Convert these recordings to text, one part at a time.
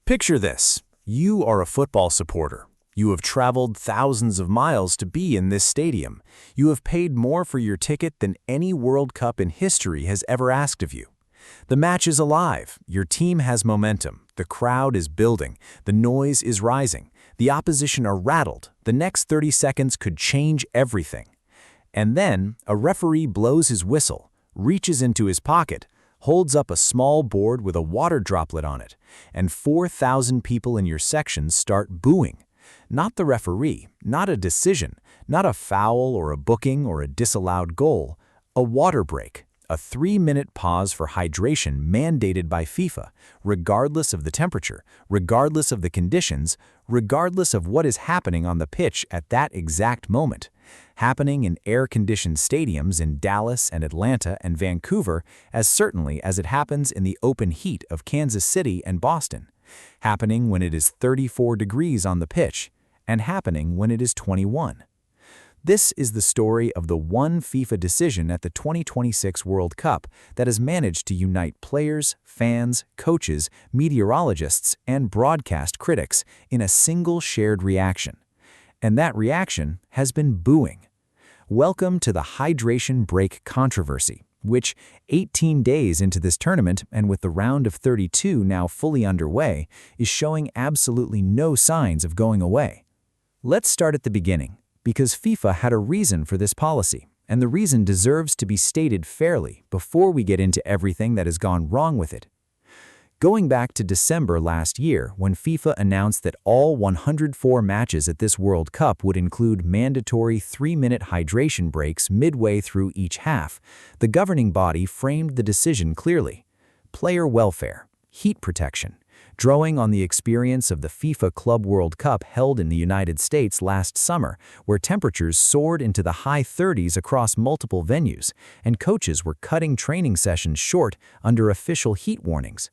Picture this. You are a football supporter. You have traveled thousands of miles to be in this stadium. You have paid more for your ticket than any World Cup in history has ever asked of you. The match is alive. Your team has momentum. The crowd is building. The noise is rising. The opposition are rattled. The next 30 seconds could change everything. And then a referee blows his whistle, reaches into his pocket, holds up a small board with a water droplet on it, and 4,000 people in your section start booing. Not the referee, not a decision, not a foul or a booking or a disallowed goal, a water break, a 3-minute pause for hydration mandated by FIFA, regardless of the temperature, regardless of the conditions, regardless of what is happening on the pitch at that exact moment. Happening in air-conditioned stadiums in Dallas and Atlanta and Vancouver as certainly as it happens in the open heat of Kansas City and Boston. Happening when it is 34 degrees on the pitch, and happening when it is 21. This is the story of the one FIFA decision at the 2026 World Cup that has managed to unite players, fans, coaches, meteorologists, and broadcast critics in a single shared reaction. And that reaction has been booing. Welcome to the hydration break controversy, which 18 days into this tournament and with the round of 32 now fully underway, is showing absolutely no signs of going away. Let's start at the beginning, because FIFA had a reason for this policy, and the reason deserves to be stated fairly before we get into everything that has gone wrong with it. Going back to December last year, when FIFA announced that all 104 matches at this World Cup would include mandatory 3-minute hydration breaks midway through each half, the governing body framed the decision clearly. Player welfare, heat protection, drawing on the experience of the FIFA Club World Cup held in the United States last summer, where temperatures soared into the high 30s across multiple venues, and coaches were cutting training sessions short under official heat warnings.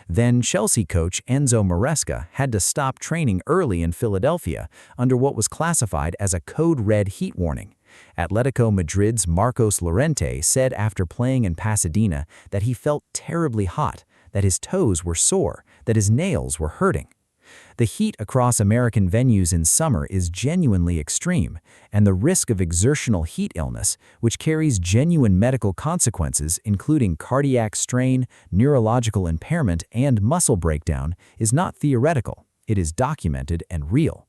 Then Chelsea coach Enzo Maresca had to stop training early in Philadelphia under what was classified as a code red heat warning. Atletico Madrid's Marcos Llorente said after playing in Pasadena that he felt terribly hot, that his toes were sore, that his nails were hurting. The heat across American venues in summer is genuinely extreme, and the risk of exertional heat illness, which carries genuine medical consequences including cardiac strain, neurological impairment, and muscle breakdown, is not theoretical. It is documented and real.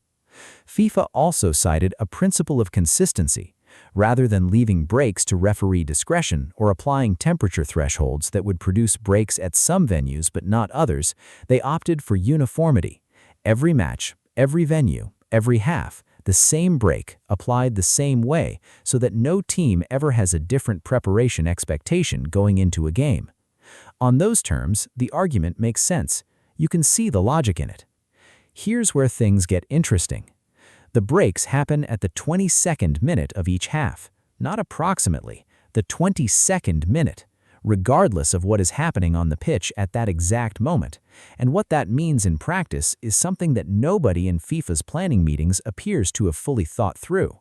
FIFA also cited a principle of consistency. Rather than leaving breaks to referee discretion or applying temperature thresholds that would produce breaks at some venues but not others, they opted for uniformity. Every match, every venue, every half, the same break, applied the same way so that no team ever has a different preparation expectation going into a game. On those terms, the argument makes sense. You can see the logic in it. Here's where things get interesting. The breaks happen at the 22nd minute of each half, not approximately, the 22nd minute, regardless of what is happening on the pitch at that exact moment. And what that means in practice is something that nobody in FIFA's planning meetings appears to have fully thought through.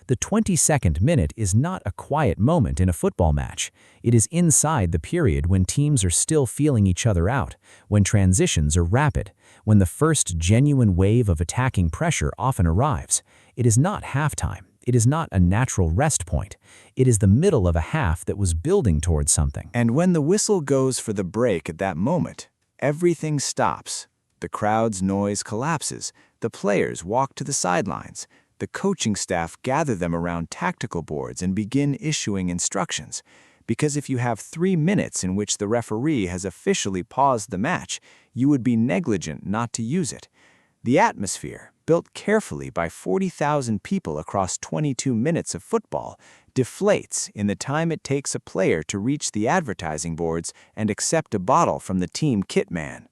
The 22nd minute is not a quiet moment in a football match. It is inside the period when teams are still feeling each other out, when transitions are rapid, when the first genuine wave of attacking pressure often arrives. It is not halftime. It is not a natural rest point. It is the middle of a half that was building towards something. And when the whistle goes for the break at that moment, everything stops. The crowd's noise collapses. The players walk to the sidelines. The coaching staff gather them around tactical boards and begin issuing instructions. Because if you have 3 minutes in which the referee has officially paused the match, you would be negligent not to use it. The atmosphere, built carefully by 40,000 people across 22 minutes of football, deflates in the time it takes a player to reach the advertising boards and accept a bottle from the team kit man.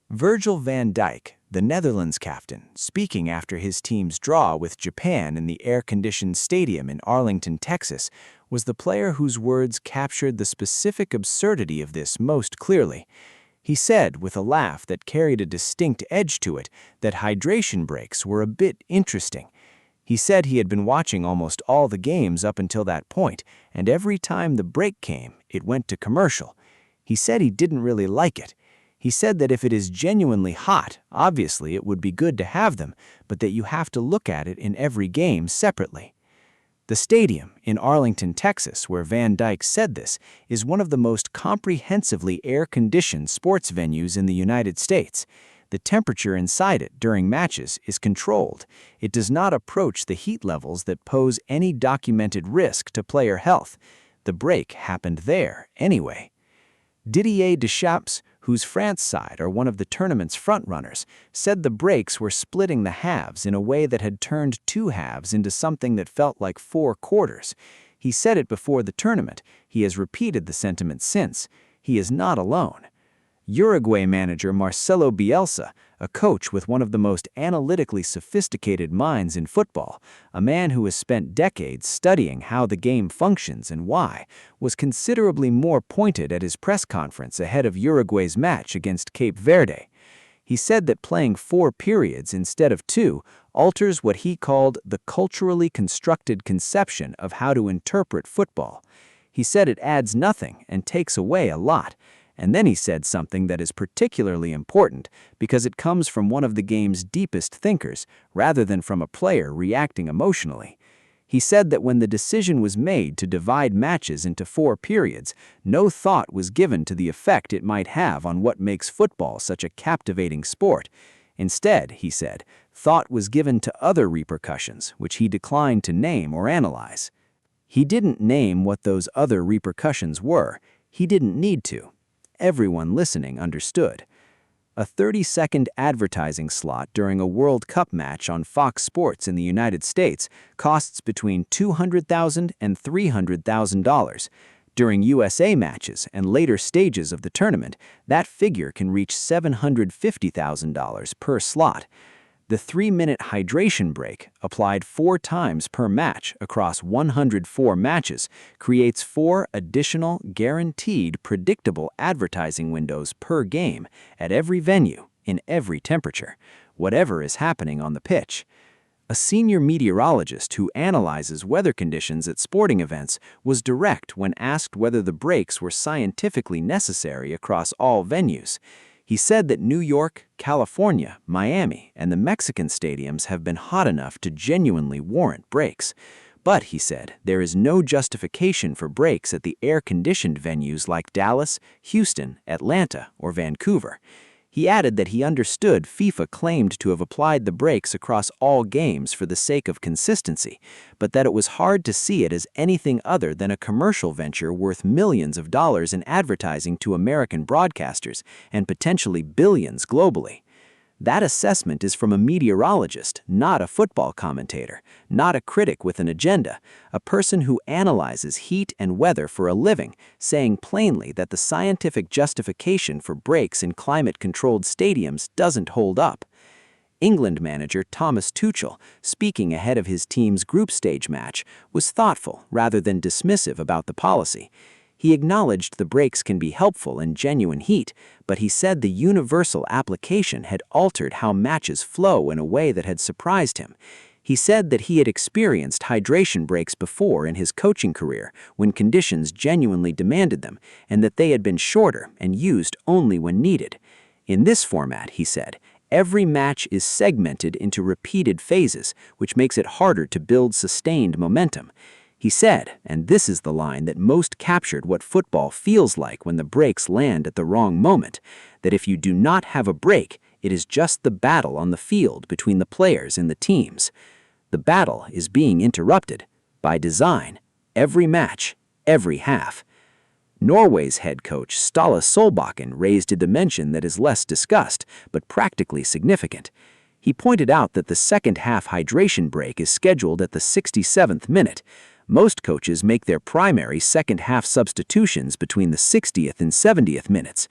Virgil van Dijk, the Netherlands captain, speaking after his team's draw with Japan in the air-conditioned stadium in Arlington, Texas, was the player whose words captured the specific absurdity of this most clearly. He said, with a laugh that carried a distinct edge to it, that hydration breaks were a bit interesting. He said he had been watching almost all the games up until that point, and every time the break came, it went to commercial. He said he didn't really like it. He said that if it is genuinely hot, obviously it would be good to have them, but that you have to look at it in every game separately. The stadium in Arlington, Texas, where Van Dyke said this, is one of the most comprehensively air-conditioned sports venues in the United States. The temperature inside it during matches is controlled. It does not approach the heat levels that pose any documented risk to player health. The break happened there anyway. Didier Deschamps, whose France side are one of the tournament's frontrunners, said the breaks were splitting the halves in a way that had turned two halves into something that felt like four quarters. He said it before the tournament. He has repeated the sentiment since. He is not alone. Uruguay manager Marcelo Bielsa, a coach with one of the most analytically sophisticated minds in football, a man who has spent decades studying how the game functions and why, was considerably more pointed at his press conference ahead of Uruguay's match against Cape Verde. He said that playing 4 periods instead of 2 alters what he called the culturally constructed conception of how to interpret football. He said it adds nothing and takes away a lot. And then he said something that is particularly important because it comes from one of the game's deepest thinkers rather than from a player reacting emotionally. He said that when the decision was made to divide matches into 4 periods, no thought was given to the effect it might have on what makes football such a captivating sport. Instead, he said, thought was given to other repercussions, which he declined to name or analyze. He didn't name what those other repercussions were. He didn't need to. Everyone listening understood. A 30-second advertising slot during a World Cup match on Fox Sports in the United States costs between $200,000 and $300,000. During USA matches and later stages of the tournament, that figure can reach $750,000 per slot. The 3-minute hydration break, applied 4 times per match across 104 matches, creates 4 additional, guaranteed, predictable advertising windows per game at every venue, in every temperature, whatever is happening on the pitch. A senior meteorologist who analyzes weather conditions at sporting events was direct when asked whether the breaks were scientifically necessary across all venues. He said that New York, California, Miami, and the Mexican stadiums have been hot enough to genuinely warrant breaks. But, he said, there is no justification for breaks at the air-conditioned venues like Dallas, Houston, Atlanta, or Vancouver. He added that he understood FIFA claimed to have applied the breaks across all games for the sake of consistency, but that it was hard to see it as anything other than a commercial venture worth millions of dollars in advertising to American broadcasters and potentially billions globally. That assessment is from a meteorologist, not a football commentator, not a critic with an agenda, a person who analyzes heat and weather for a living, saying plainly that the scientific justification for breaks in climate-controlled stadiums doesn't hold up. England manager Thomas Tuchel, speaking ahead of his team's group stage match, was thoughtful rather than dismissive about the policy. He acknowledged the breaks can be helpful in genuine heat, but he said the universal application had altered how matches flow in a way that had surprised him. He said that he had experienced hydration breaks before in his coaching career when conditions genuinely demanded them, and that they had been shorter and used only when needed. In this format, he said, every match is segmented into repeated phases, which makes it harder to build sustained momentum. He said, and this is the line that most captured what football feels like when the breaks land at the wrong moment, that if you do not have a break, it is just the battle on the field between the players and the teams. The battle is being interrupted, by design, every match, every half. Norway's head coach Ståle Solbakken raised a dimension that is less discussed, but practically significant. He pointed out that the second-half hydration break is scheduled at the 67th minute. Most coaches make their primary second-half substitutions between the 60th and 70th minutes.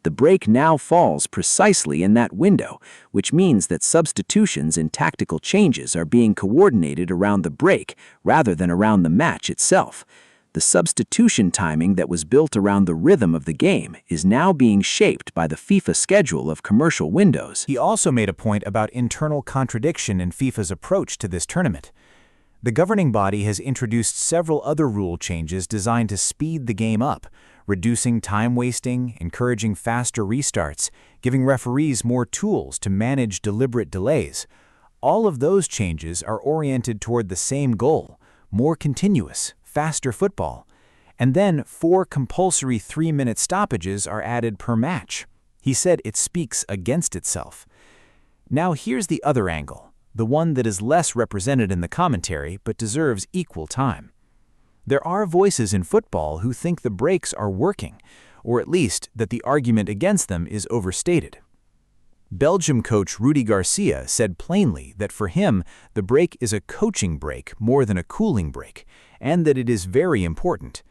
The break now falls precisely in that window, which means that substitutions and tactical changes are being coordinated around the break rather than around the match itself. The substitution timing that was built around the rhythm of the game is now being shaped by the FIFA schedule of commercial windows. He also made a point about internal contradiction in FIFA's approach to this tournament. The governing body has introduced several other rule changes designed to speed the game up, reducing time wasting, encouraging faster restarts, giving referees more tools to manage deliberate delays. All of those changes are oriented toward the same goal: more continuous, faster football. And then 4 compulsory 3-minute stoppages are added per match. He said it speaks against itself. Now here's the other angle, the one that is less represented in the commentary but deserves equal time. There are voices in football who think the breaks are working, or at least that the argument against them is overstated. Belgium coach Rudi Garcia said plainly that for him, the break is a coaching break more than a cooling break, and that it is very important.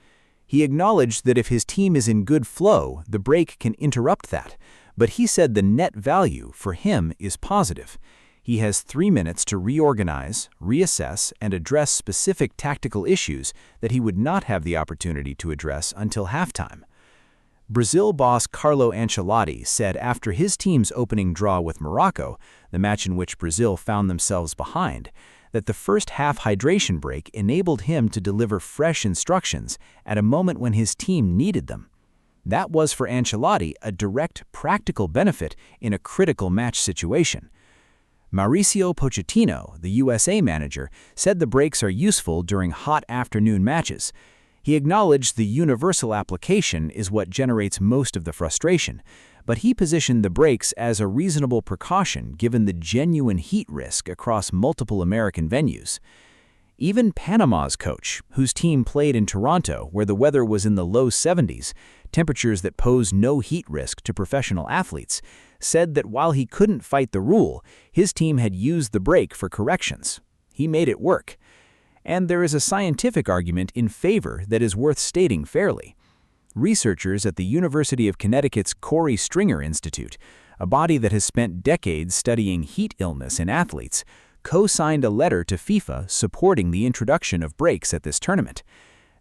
He acknowledged that if his team is in good flow, the break can interrupt that, but he said the net value for him is positive. He has 3 minutes to reorganize, reassess, and address specific tactical issues that he would not have the opportunity to address until halftime. Brazil boss Carlo Ancelotti said after his team's opening draw with Morocco, the match in which Brazil found themselves behind, that the first half hydration break enabled him to deliver fresh instructions at a moment when his team needed them. That was for Ancelotti a direct practical benefit in a critical match situation. Mauricio Pochettino, the USA manager, said the breaks are useful during hot afternoon matches. He acknowledged the universal application is what generates most of the frustration, but he positioned the breaks as a reasonable precaution given the genuine heat risk across multiple American venues. Even Panama's coach, whose team played in Toronto where the weather was in the low 70s, temperatures that pose no heat risk to professional athletes, said that while he couldn't fight the rule, his team had used the break for corrections. He made it work. And there is a scientific argument in favor that is worth stating fairly. Researchers at the University of Connecticut's Corey Stringer Institute, a body that has spent decades studying heat illness in athletes, co-signed a letter to FIFA supporting the introduction of breaks at this tournament.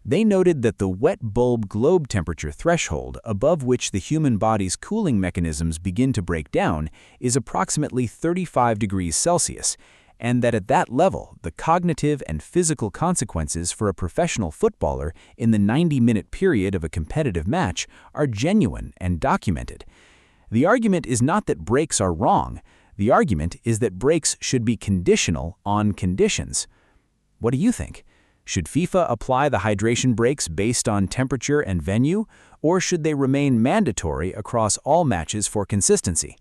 They noted that the wet bulb globe temperature threshold above which the human body's cooling mechanisms begin to break down is approximately 35 degrees Celsius, and that at that level, the cognitive and physical consequences for a professional footballer in the 90-minute period of a competitive match are genuine and documented. The argument is not that breaks are wrong. The argument is that breaks should be conditional on conditions. What do you think? Should FIFA apply the hydration breaks based on temperature and venue, or should they remain mandatory across all matches for consistency?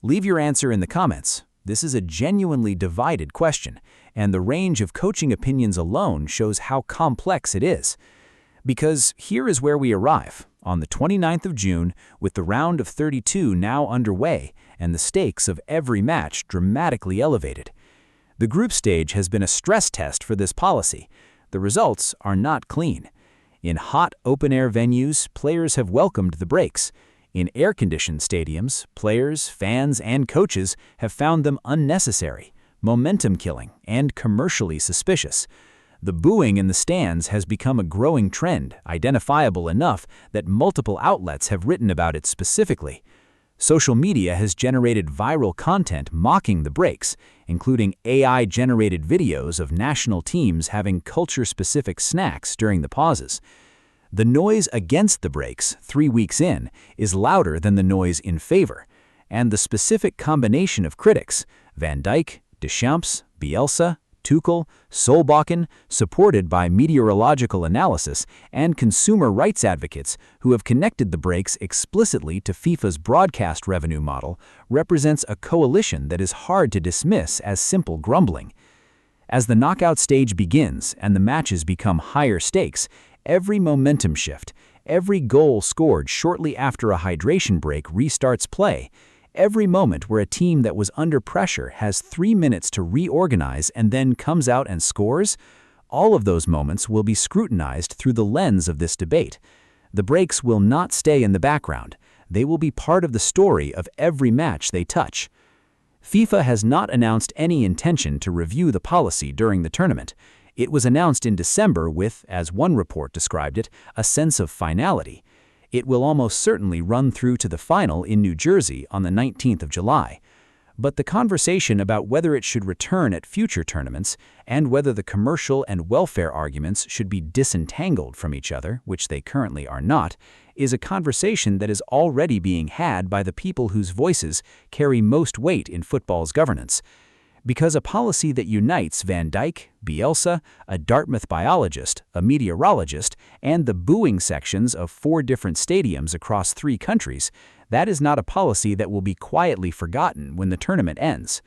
Leave your answer in the comments. This is a genuinely divided question, and the range of coaching opinions alone shows how complex it is. Because here is where we arrive, on the 29th of June, with the round of 32 now underway and the stakes of every match dramatically elevated. The group stage has been a stress test for this policy. The results are not clean. In hot open-air venues, players have welcomed the breaks. In air-conditioned stadiums, players, fans, and coaches have found them unnecessary, momentum-killing, and commercially suspicious. The booing in the stands has become a growing trend, identifiable enough that multiple outlets have written about it specifically. Social media has generated viral content mocking the breaks, including AI-generated videos of national teams having culture-specific snacks during the pauses. The noise against the breaks, 3 weeks in, is louder than the noise in favor, and the specific combination of critics, Van Dijk, Deschamps, Bielsa, Tuchel, Solbakken, supported by meteorological analysis and consumer rights advocates who have connected the breaks explicitly to FIFA's broadcast revenue model, represents a coalition that is hard to dismiss as simple grumbling. As the knockout stage begins and the matches become higher stakes, every momentum shift, every goal scored shortly after a hydration break restarts play, every moment where a team that was under pressure has 3 minutes to reorganize and then comes out and scores, all of those moments will be scrutinized through the lens of this debate. The breaks will not stay in the background. They will be part of the story of every match they touch. FIFA has not announced any intention to review the policy during the tournament. It was announced in December with, as one report described it, a sense of finality. It will almost certainly run through to the final in New Jersey on the 19th of July. But the conversation about whether it should return at future tournaments and whether the commercial and welfare arguments should be disentangled from each other, which they currently are not, is a conversation that is already being had by the people whose voices carry most weight in football's governance. Because a policy that unites Van Dijk, Bielsa, a Dartmouth biologist, a meteorologist, and the booing sections of 4 different stadiums across 3 countries, that is not a policy that will be quietly forgotten when the tournament ends.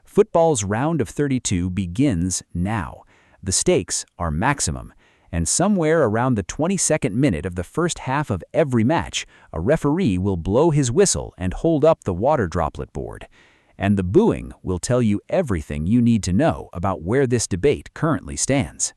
Football's round of 32 begins now. The stakes are maximum, and somewhere around the 22nd minute of the first half of every match, a referee will blow his whistle and hold up the water droplet board. And the booing will tell you everything you need to know about where this debate currently stands.